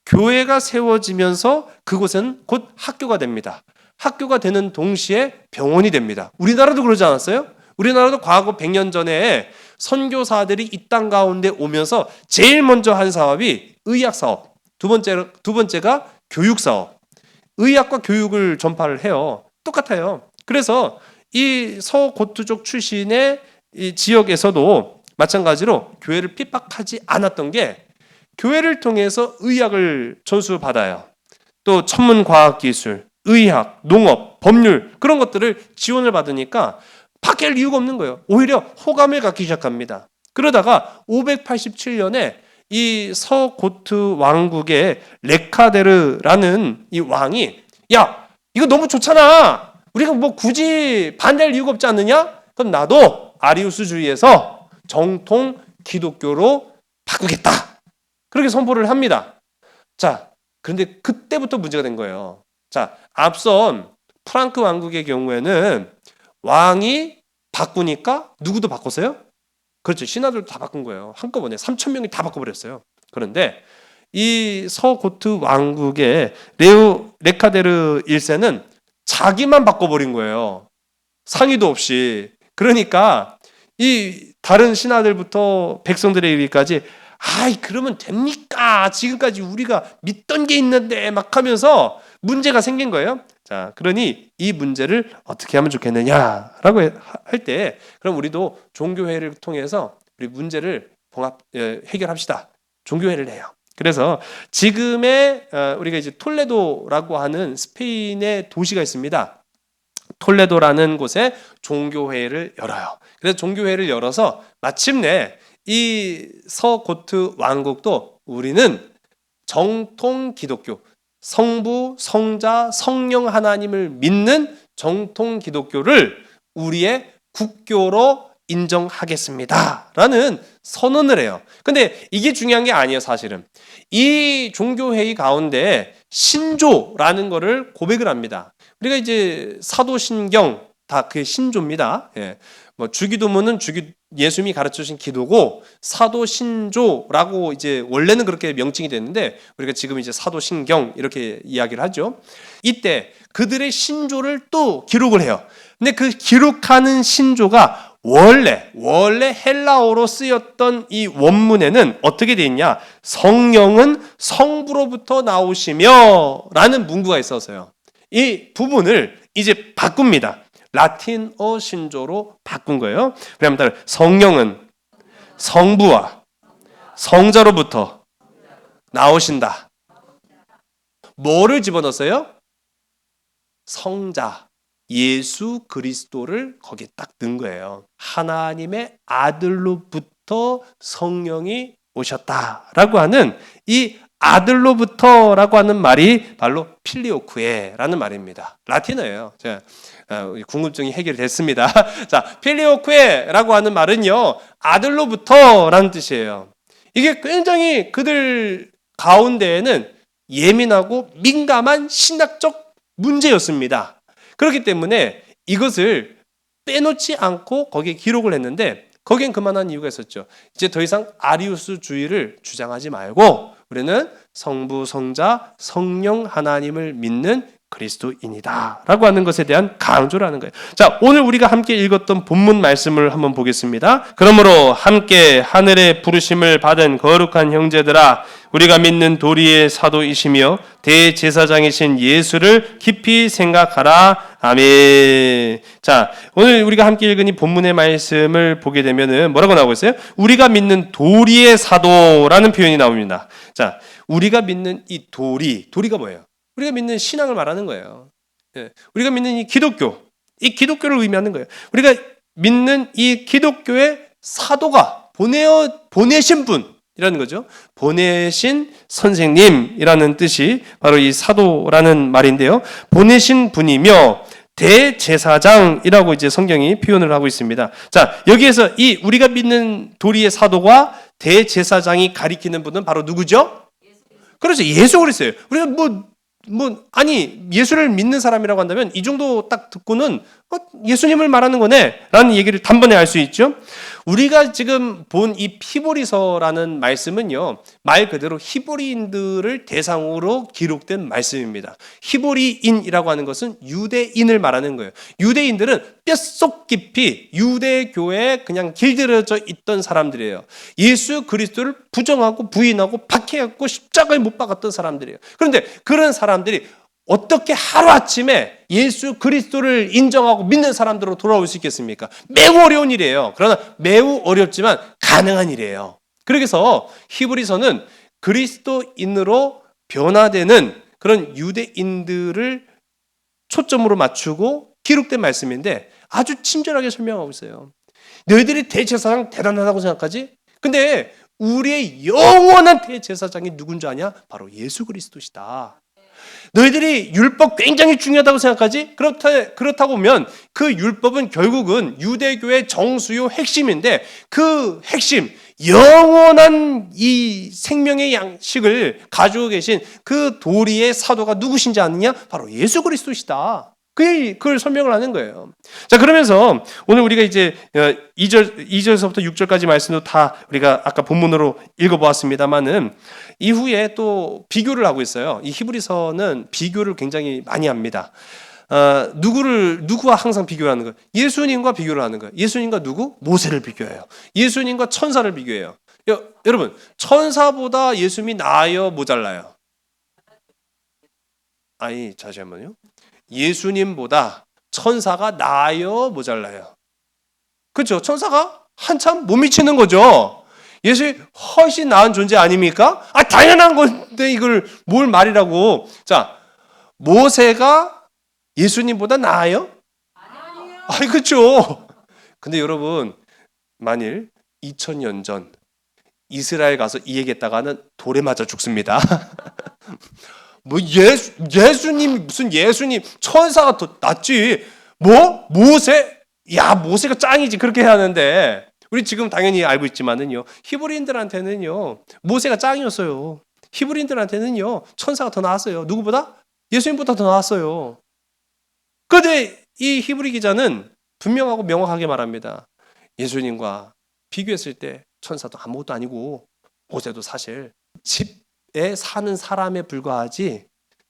교회가 세워지면서 그곳은 곧 학교가 됩니다. 학교가 되는 동시에 병원이 됩니다. 우리나라도 그러지 않았어요? 우리나라도 과거 100년 전에 선교사들이 이 땅 가운데 오면서 제일 먼저 한 사업이 의학 사업, 두 번째가 교육 사업. 의학과 교육을 전파를 해요. 똑같아요. 그래서 이 서고트족 출신의 이 지역에서도 마찬가지로 교회를 핍박하지 않았던 게, 교회를 통해서 의학을 전수받아요. 또 천문과학기술, 의학, 농업, 법률, 그런 것들을 지원을 받으니까 박해할 이유가 없는 거예요. 오히려 호감을 갖기 시작합니다. 그러다가 587년에 이 서고트 왕국의 레카데르라는 이 왕이, 야, 이거 너무 좋잖아. 우리가 뭐 굳이 반대할 이유가 없지 않느냐? 그럼 나도 아리우스주의에서 정통 기독교로 바꾸겠다. 그렇게 선포를 합니다. 자, 그런데 그때부터 문제가 된 거예요. 자, 앞선 프랑크 왕국의 경우에는 왕이 바꾸니까 누구도 바꿨어요? 그렇죠. 신하들도 다 바꾼 거예요. 한꺼번에 3,000명이 다 바꿔버렸어요. 그런데 이 서고트 왕국의 레카데르 1세는 자기만 바꿔버린 거예요. 상의도 없이. 그러니까 이 다른 신하들부터 백성들에 이르기까지, 아이 그러면 됩니까? 지금까지 우리가 믿던 게 있는데 막 하면서 문제가 생긴 거예요. 자, 그러니 이 문제를 어떻게 하면 좋겠느냐라고 할 때, 그럼 우리도 종교회의를 통해서 우리 문제를 해결합시다. 종교회의를 해요. 그래서 지금의 우리가 이제 톨레도라고 하는 스페인의 도시가 있습니다. 톨레도라는 곳에 종교회의를 열어요. 그래서 종교회의를 열어서 마침내 이 서고트 왕국도 우리는 정통 기독교, 성부, 성자, 성령 하나님을 믿는 정통 기독교를 우리의 국교로 인정하겠습니다 라는 선언을 해요. 근데 이게 중요한 게 아니에요. 사실은 이 종교회의 가운데 신조라는 거를 고백을 합니다. 우리가 이제 사도신경 다 그게 신조입니다. 예. 뭐 주기도문은 예수님이 가르쳐 주신 기도고, 사도신조라고 이제 원래는 그렇게 명칭이 됐는데 우리가 지금 이제 사도신경 이렇게 이야기를 하죠. 이때 그들의 신조를 또 기록을 해요. 근데 그 기록하는 신조가 원래 헬라어로 쓰였던 이 원문에는 어떻게 돼 있냐? 성령은 성부로부터 나오시며 라는 문구가 있어서요. 이 부분을 이제 바꿉니다. 라틴어 신조로 바꾼 거예요. 왜냐하면 성령은 성부와 성자로부터 나오신다. 뭐를 집어넣었어요? 성자 예수 그리스도를 거기에 딱 넣은 거예요. 하나님의 아들로부터 성령이 오셨다라고 하는 이 아들로부터라고 하는 말이 바로 필리오쿠에라는 말입니다. 라틴어예요. 자, 궁금증이 해결됐습니다. 자, 필리오쿠에라고 하는 말은요, 아들로부터라는 뜻이에요. 이게 굉장히 그들 가운데에는 예민하고 민감한 신학적 문제였습니다. 그렇기 때문에 이것을 빼놓지 않고 거기에 기록을 했는데, 거기엔 그만한 이유가 있었죠. 이제 더 이상 아리우스주의를 주장하지 말고 우리는 성부, 성자, 성령 하나님을 믿는 그리스도인이다 라고 하는 것에 대한 강조를 하는 거예요. 자, 오늘 우리가 함께 읽었던 본문 말씀을 한번 보겠습니다. 그러므로 함께 하늘의 부르심을 받은 거룩한 형제들아, 우리가 믿는 도리의 사도이시며 대제사장이신 예수를 깊이 생각하라. 아멘. 자, 오늘 우리가 함께 읽은 이 본문의 말씀을 보게 되면은 뭐라고 나오고 있어요? 우리가 믿는 도리의 사도라는 표현이 나옵니다. 자, 우리가 믿는 이 도리가 뭐예요? 우리가 믿는 신앙을 말하는 거예요. 예. 우리가 믿는 이 기독교를 의미하는 거예요. 우리가 믿는 이 기독교의 사도가 보내신 분이라는 거죠. 보내신 선생님이라는 뜻이 바로 이 사도라는 말인데요. 보내신 분이며 대제사장이라고 이제 성경이 표현을 하고 있습니다. 자, 여기에서 이 우리가 믿는 도리의 사도와 대제사장이 가리키는 분은 바로 누구죠? 그렇죠. 예수 그리스도예요. 우리가 아니 예수를 믿는 사람이라고 한다면 이 정도 딱 듣고는 예수님을 말하는 거네 라는 얘기를 단번에 알 수 있죠. 우리가 지금 본 이 히브리서라는 말씀은요, 말 그대로 히브리인들을 대상으로 기록된 말씀입니다. 히브리인이라고 하는 것은 유대인을 말하는 거예요. 유대인들은 뼛속 깊이 유대교에 그냥 길들여져 있던 사람들이에요. 예수 그리스도를 부정하고 부인하고 박해하고 십자가에 못 박았던 사람들이에요. 그런데 그런 사람들이 어떻게 하루아침에 예수 그리스도를 인정하고 믿는 사람들로 돌아올 수 있겠습니까? 매우 어려운 일이에요. 그러나 매우 어렵지만 가능한 일이에요. 그래서 히브리서는 그리스도인으로 변화되는 그런 유대인들을 초점으로 맞추고 기록된 말씀인데 아주 친절하게 설명하고 있어요. 너희들이 대제사장 대단하다고 생각하지? 근데 우리의 영원한 대제사장이 누군지 아냐? 바로 예수 그리스도시다. 너희들이 율법 굉장히 중요하다고 생각하지? 그렇다고 보면 그 율법은 결국은 유대교의 정수요 핵심인데, 그 핵심, 영원한 이 생명의 양식을 가지고 계신 그 도리의 사도가 누구신지 아느냐? 바로 예수 그리스도시다. 그걸 설명을 하는 거예요. 자, 그러면서 오늘 우리가 이제 2절서부터 6절까지 말씀도 다 우리가 아까 본문으로 읽어보았습니다만은 이후에 또 비교를 하고 있어요. 이 히브리서는 비교를 굉장히 많이 합니다. 누구와 항상 비교를 하는 거예요? 예수님과 비교를 하는 거예요. 예수님과 누구? 모세를 비교해요. 예수님과 천사를 비교해요. 여러분, 천사보다 예수님이 나아요, 모자라요? 아니, 다시 한번요. 예수님보다 천사가 나아요, 모자라요? 그렇죠? 천사가 한참 못 미치는 거죠. 예수님 훨씬 나은 존재 아닙니까? 당연한 건데 이걸 뭘 말이라고. 자, 모세가 예수님보다 나아요? 아니요. 그렇죠. 근데 여러분, 만일 2000년 전 이스라엘 가서 이 얘기했다가는 돌에 맞아 죽습니다. 예수님 무슨 예수님 천사가 더 낫지? 모세 야, 모세가 짱이지 그렇게 해야 하는데, 우리 지금 당연히 알고 있지만은요, 히브리인들한테는요 모세가 짱이었어요. 히브리인들한테는요 천사가 더 나았어요. 누구보다? 예수님보다 더 나았어요. 그런데 이 히브리 기자는 분명하고 명확하게 말합니다. 예수님과 비교했을 때 천사도 아무것도 아니고 모세도 사실 집에 사는 사람에 불과하지,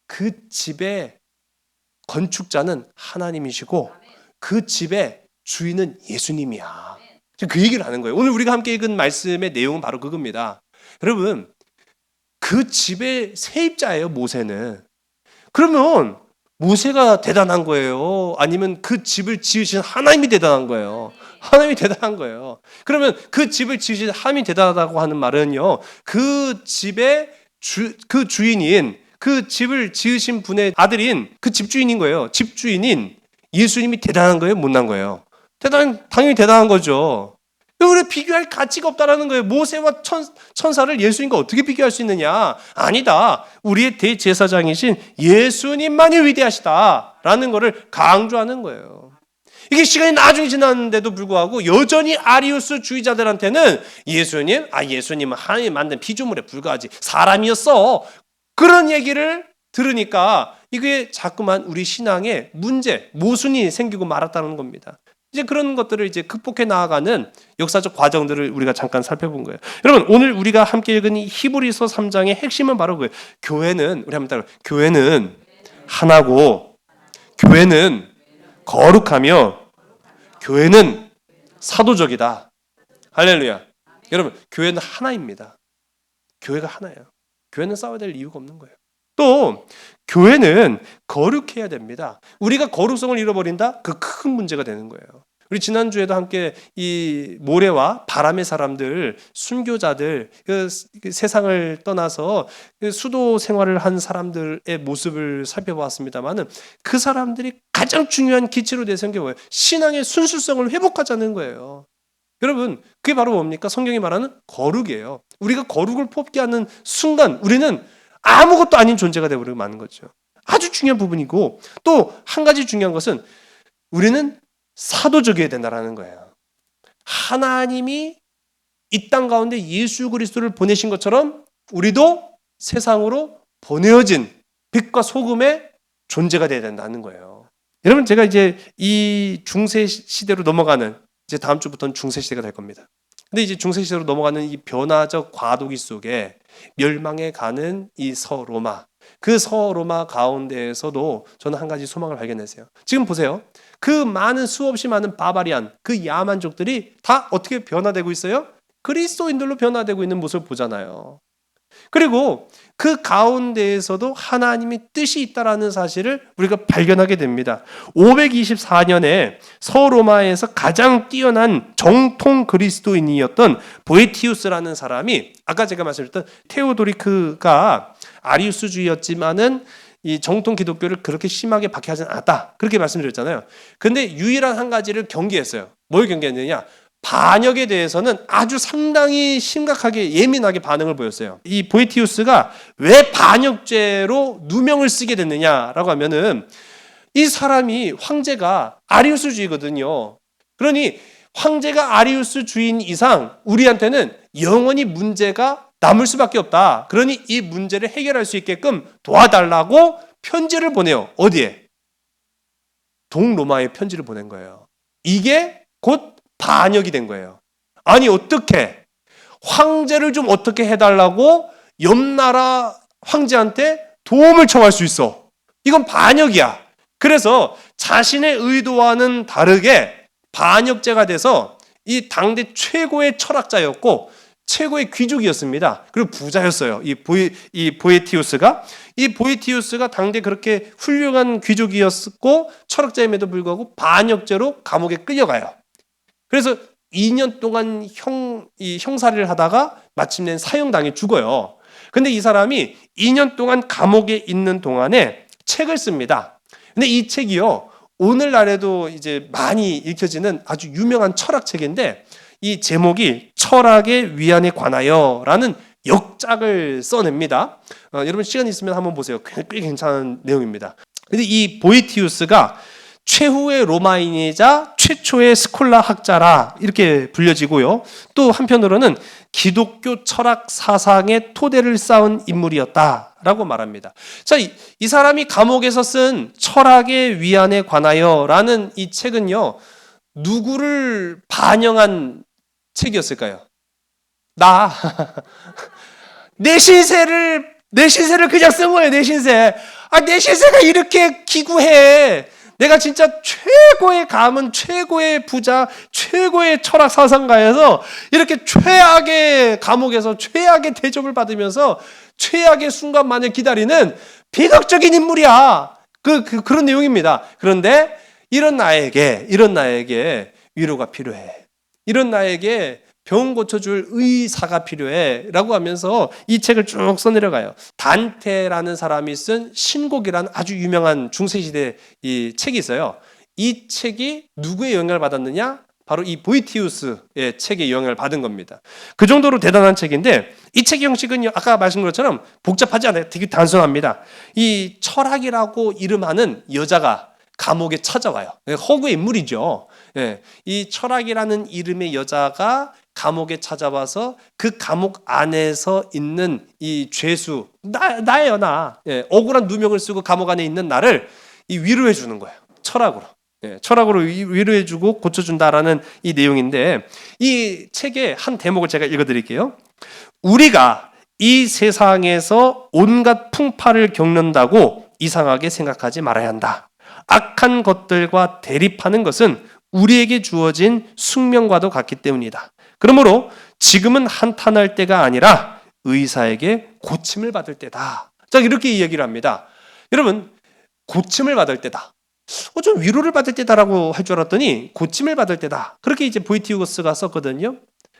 그 집의 건축자는 하나님이시고 그 집의 주인은 예수님이야. 그 얘기를 하는 거예요. 오늘 우리가 함께 읽은 말씀의 내용은 바로 그겁니다. 여러분, 그 집의 세입자예요, 모세는. 그러면 모세가 대단한 거예요? 아니면 그 집을 지으신 하나님이 대단한 거예요? 하나님이 대단한 거예요. 그러면 그 집을 지으신 하나님이 대단하다고 하는 말은요, 그 집의 그 주인인, 그 집을 지으신 분의 아들인 그 집주인인 거예요. 집주인인 예수님이 대단한 거예요? 못난 거예요? 당연히 대단한 거죠. 그래, 비교할 가치가 없다라는 거예요. 모세와 천사를 예수님과 어떻게 비교할 수 있느냐? 아니다. 우리의 대제사장이신 예수님만이 위대하시다라는 것을 강조하는 거예요. 이게 시간이 나중에 지났는데도 불구하고 여전히 아리우스 주의자들한테는 예수님은 하나님이 만든 피조물에 불과하지 사람이었어. 그런 얘기를 들으니까 이게 자꾸만 우리 신앙에 문제, 모순이 생기고 말았다는 겁니다. 이제 그런 것들을 이제 극복해 나아가는 역사적 과정들을 우리가 잠깐 살펴본 거예요. 여러분, 오늘 우리가 함께 읽은 이 히브리서 3장의 핵심은 바로 그거예요. 교회는, 우리 한번 따라, 교회는 하나고, 교회는 거룩하며, 교회는 사도적이다. 할렐루야. 여러분, 교회는 하나입니다. 교회가 하나예요. 교회는 싸워야 될 이유가 없는 거예요. 또 교회는 거룩해야 됩니다. 우리가 거룩성을 잃어버린다? 그 큰 문제가 되는 거예요. 우리 지난주에도 함께 이 모래와 바람의 사람들, 순교자들, 그 세상을 떠나서 수도 생활을 한 사람들의 모습을 살펴보았습니다만, 그 사람들이 가장 중요한 기치로 내세운 게 뭐예요? 신앙의 순수성을 회복하자는 거예요. 여러분, 그게 바로 뭡니까? 성경이 말하는 거룩이에요. 우리가 거룩을 뽑게 하는 순간 우리는 아무것도 아닌 존재가 되어버리고 마는 거죠. 아주 중요한 부분이고, 또 한 가지 중요한 것은 우리는 사도적이어야 된다는 거예요. 하나님이 이 땅 가운데 예수 그리스도를 보내신 것처럼 우리도 세상으로 보내어진 빛과 소금의 존재가 되어야 된다는 거예요. 여러분, 제가 이제 이 중세 시대로 넘어가는, 이제 다음 주부터는 중세 시대가 될 겁니다. 근데 이제 중세 시대로 넘어가는 이 변화적 과도기 속에 멸망해 가는 이 서로마, 그 서로마 가운데에서도 저는 한 가지 소망을 발견했어요. 지금 보세요. 그 많은, 수없이 많은 바바리안, 그 야만족들이 다 어떻게 변화되고 있어요? 그리스도인들로 변화되고 있는 모습을 보잖아요. 그리고 그 가운데에서도 하나님의 뜻이 있다라는 사실을 우리가 발견하게 됩니다. 524년에 서로마에서 가장 뛰어난 정통 그리스도인이었던 보에티우스라는 사람이, 아까 제가 말씀드렸던 테오도리크가 아리우스주의였지만은 이 정통 기독교를 그렇게 심하게 박해하지는 않았다, 그렇게 말씀드렸잖아요. 근데 유일한 한 가지를 경계했어요. 뭘 경계했느냐? 반역에 대해서는 아주 상당히 심각하게, 예민하게 반응을 보였어요. 이 보에티우스가 왜 반역죄로 누명을 쓰게 됐느냐라고 하면은, 이 사람이, 황제가 아리우스주의거든요. 그러니 황제가 아리우스주의인 이상 우리한테는 영원히 문제가 남을 수밖에 없다. 그러니 이 문제를 해결할 수 있게끔 도와달라고 편지를 보내요. 어디에? 동로마에 편지를 보낸 거예요. 이게 곧 반역이 된 거예요. 아니, 어떻게 황제를 좀 어떻게 해달라고 옆나라 황제한테 도움을 청할 수 있어? 이건 반역이야. 그래서 자신의 의도와는 다르게 반역죄가 돼서 이 당대 최고의 철학자였고 최고의 귀족이었습니다. 그리고 부자였어요. 이 보에티우스가 당대 그렇게 훌륭한 귀족이었고 철학자임에도 불구하고 반역죄로 감옥에 끌려가요. 그래서 2년 동안 형사를 하다가 마침내 사형당해 죽어요. 근데 이 사람이 2년 동안 감옥에 있는 동안에 책을 씁니다. 근데 이 책이요, 오늘날에도 이제 많이 읽혀지는 아주 유명한 철학책인데, 이 제목이 철학의 위안에 관하여라는 역작을 써냅니다. 여러분 시간 있으면 한번 보세요. 꽤 괜찮은 내용입니다. 근데 이 보에티우스가 최후의 로마인이자 최초의 스콜라 학자라 이렇게 불려지고요. 또 한편으로는 기독교 철학 사상의 토대를 쌓은 인물이었다라고 말합니다. 자, 이 사람이 감옥에서 쓴 철학의 위안에 관하여라는 이 책은요, 누구를 반영한 책이었을까요? 나. 내 신세를 그냥 쓴 거예요, 내 신세. 내 신세가 이렇게 기구해. 내가 진짜 최고의 가문, 최고의 부자, 최고의 철학 사상가에서 이렇게 최악의 감옥에서 최악의 대접을 받으면서 최악의 순간만을 기다리는 비극적인 인물이야. 그런 내용입니다. 그런데 이런 나에게 위로가 필요해. 이런 나에게 병 고쳐줄 의사가 필요해 라고 하면서 이 책을 쭉 써내려가요. 단테라는 사람이 쓴 신곡이라는 아주 유명한 중세시대 이 책이 있어요. 이 책이 누구의 영향을 받았느냐? 바로 이 보이티우스의 책의 영향을 받은 겁니다. 그 정도로 대단한 책인데 이 책의 형식은 아까 말씀드린 것처럼 복잡하지 않아요. 되게 단순합니다. 이 철학이라고 이름하는 여자가 감옥에 찾아와요. 허구의 인물이죠. 이 철학이라는 이름의 여자가 감옥에 찾아와서 그 감옥 안에서 있는 이 죄수, 나예요, 나. 억울한 누명을 쓰고 감옥 안에 있는 나를 위로해 주는 거예요. 철학으로. 철학으로 위로해주고 고쳐준다라는 이 내용인데 이 책의 한 대목을 제가 읽어드릴게요. 우리가 이 세상에서 온갖 풍파를 겪는다고 이상하게 생각하지 말아야 한다. 악한 것들과 대립하는 것은 우리에게 주어진 숙명과도 같기 때문이다. 그러므로 지금은 한탄할 때가 아니라 의사에게 고침을 받을 때다. 자, 이렇게 이야기를 합니다. 여러분, 고침을 받을 때다. 좀 위로를 받을 때다라고 할 줄 알았더니 고침을 받을 때다. 그렇게 이제 보이티우스가 썼거든요.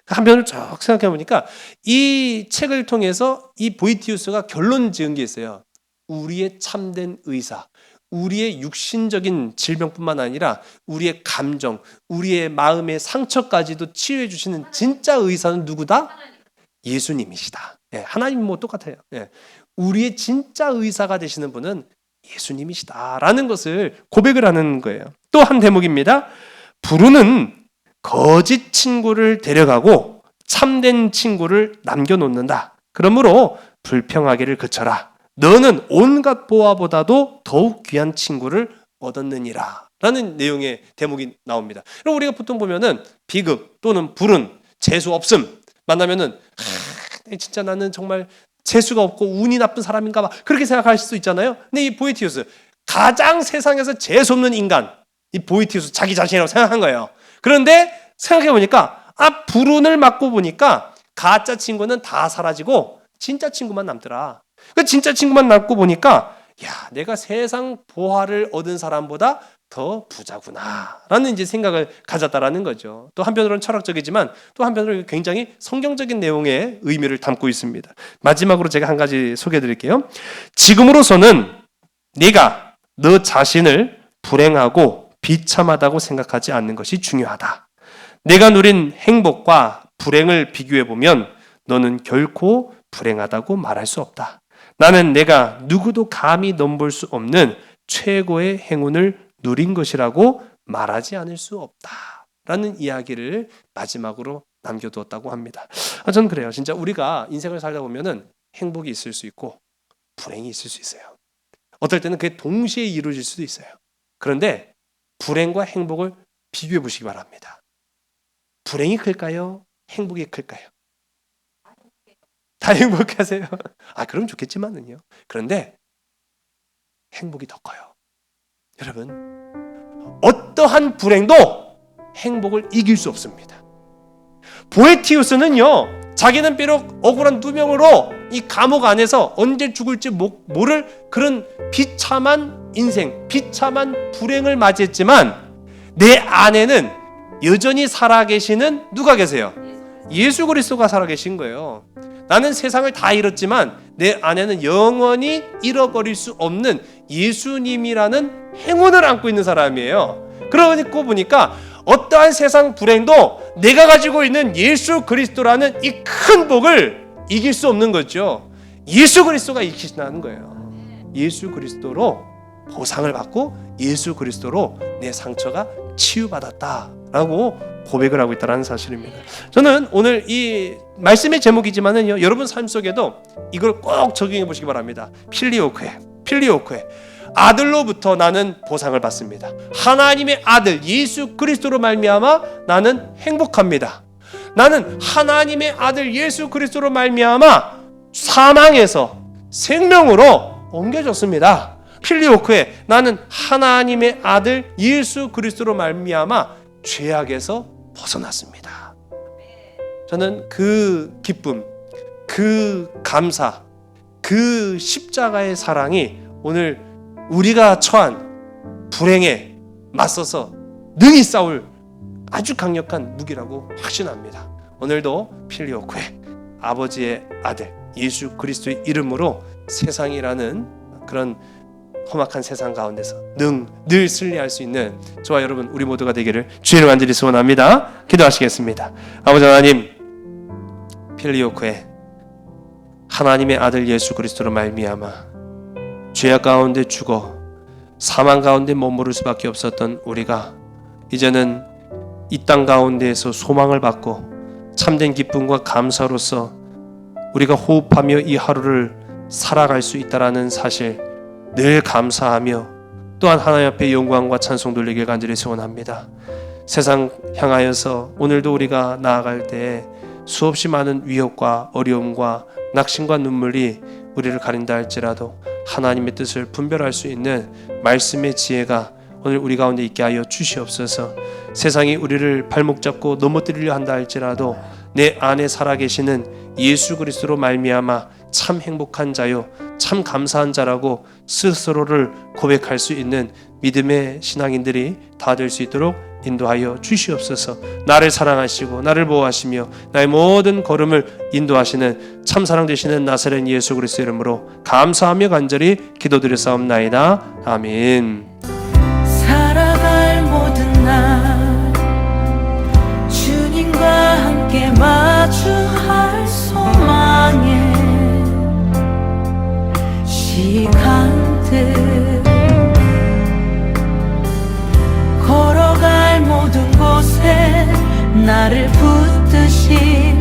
한편으로 쭉 생각해 보니까 이 책을 통해서 이 보이티우스가 결론 지은 게 있어요. 우리의 참된 의사, 우리의 육신적인 질병뿐만 아니라 우리의 감정, 우리의 마음의 상처까지도 치유해 주시는 진짜 의사는 누구다? 예수님이시다. 하나님 뭐 똑같아요. 우리의 진짜 의사가 되시는 분은 예수님이시다라는 것을 고백을 하는 거예요. 또 한 대목입니다. 부르는 거짓 친구를 데려가고 참된 친구를 남겨놓는다. 그러므로 불평하기를 그쳐라. 너는 온갖 보화보다도 더욱 귀한 친구를 얻었느니라 라는 내용의 대목이 나옵니다. 그럼 우리가 보통 보면은 비극 또는 불운, 재수 없음 만나면은 진짜 나는 정말 재수가 없고 운이 나쁜 사람인가 봐 그렇게 생각할 수도 있잖아요. 근데 이 보이티우스 가장 세상에서 재수 없는 인간 이 보이티우스 자기 자신이라고 생각한 거예요. 그런데 생각해 보니까 불운을 맞고 보니까 가짜 친구는 다 사라지고 진짜 친구만 남더라. 그 진짜 친구만 남고 보니까 내가 세상 보화를 얻은 사람보다 더 부자구나 라는 이제 생각을 가졌다라는 거죠. 또 한편으로는 철학적이지만 또 한편으로는 굉장히 성경적인 내용의 의미를 담고 있습니다. 마지막으로 제가 한 가지 소개해 드릴게요. 지금으로서는 네가 너 자신을 불행하고 비참하다고 생각하지 않는 것이 중요하다. 내가 누린 행복과 불행을 비교해 보면 너는 결코 불행하다고 말할 수 없다. 나는 내가 누구도 감히 넘볼 수 없는 최고의 행운을 누린 것이라고 말하지 않을 수 없다. 라는 이야기를 마지막으로 남겨두었다고 합니다. 저는 그래요. 진짜 우리가 인생을 살다 보면은 행복이 있을 수 있고 불행이 있을 수 있어요. 어떨 때는 그게 동시에 이루어질 수도 있어요. 그런데 불행과 행복을 비교해 보시기 바랍니다. 불행이 클까요? 행복이 클까요? 다 행복하세요? 그럼 좋겠지만은요. 그런데 행복이 더 커요. 여러분, 어떠한 불행도 행복을 이길 수 없습니다. 보에티우스는요, 자기는 비록 억울한 누명으로 이 감옥 안에서 언제 죽을지 모를 그런 비참한 인생, 비참한 불행을 맞이했지만 내 안에는 여전히 살아계시는 누가 계세요? 예수 그리스도가 살아계신 거예요. 나는 세상을 다 잃었지만 내 안에는 영원히 잃어버릴 수 없는 예수님이라는 행운을 안고 있는 사람이에요. 그러고 보니까 어떠한 세상 불행도 내가 가지고 있는 예수 그리스도라는 이 큰 복을 이길 수 없는 거죠. 예수 그리스도가 이기신다는 거예요. 예수 그리스도로 보상을 받고 예수 그리스도로 내 상처가 치유받았다라고 고백을 하고 있다는 사실입니다. 저는 오늘 이 말씀의 제목이지만은요, 여러분 삶 속에도 이걸 꼭 적용해 보시기 바랍니다. 필리오크에 아들로부터 나는 보상을 받습니다. 하나님의 아들 예수 그리스도로 말미암아 나는 행복합니다. 나는 하나님의 아들 예수 그리스도로 말미암아 사망에서 생명으로 옮겨졌습니다. 필리오크에 나는 하나님의 아들 예수 그리스도로 말미암아 죄악에서 벗어났습니다. 저는 그 기쁨, 그 감사, 그 십자가의 사랑이 오늘 우리가 처한 불행에 맞서서 능히 싸울 아주 강력한 무기라고 확신합니다. 오늘도 필리오크에 아버지의 아들 예수 그리스도의 이름으로 세상이라는 그런 험악한 세상 가운데서 늘 승리할 수 있는 저와 여러분 우리 모두가 되기를 주의 이름 간절히 소원합니다. 기도하시겠습니다. 아버지 하나님, 필리오크에 하나님의 아들 예수 그리스도로 말미암아 죄악 가운데 죽어 사망 가운데 머무를 수밖에 없었던 우리가 이제는 이 땅 가운데에서 소망을 받고 참된 기쁨과 감사로서 우리가 호흡하며 이 하루를 살아갈 수 있다라는 사실 늘 감사하며 또한 하나님 앞에 영광과 찬송 돌리길 간절히 소원합니다. 세상 향하여서 오늘도 우리가 나아갈 때 수없이 많은 위협과 어려움과 낙심과 눈물이 우리를 가린다 할지라도 하나님의 뜻을 분별할 수 있는 말씀의 지혜가 오늘 우리 가운데 있게 하여 주시옵소서. 세상이 우리를 발목 잡고 넘어뜨리려 한다 할지라도 내 안에 살아계시는 예수 그리스도로 말미암아 참 행복한 자요 참 감사한 자라고 스스로를 고백할 수 있는 믿음의 신앙인들이 다 될 수 있도록 인도하여 주시옵소서. 나를 사랑하시고 나를 보호하시며 나의 모든 걸음을 인도하시는 참 사랑 되시는 나사렛 예수 그리스도 이름으로 감사하며 간절히 기도드렸사옵나이다. 아멘. 살아갈 모든 날 주님과 함께 마주할 소망의 시간들 걸어갈 모든 곳에 나를 붙드신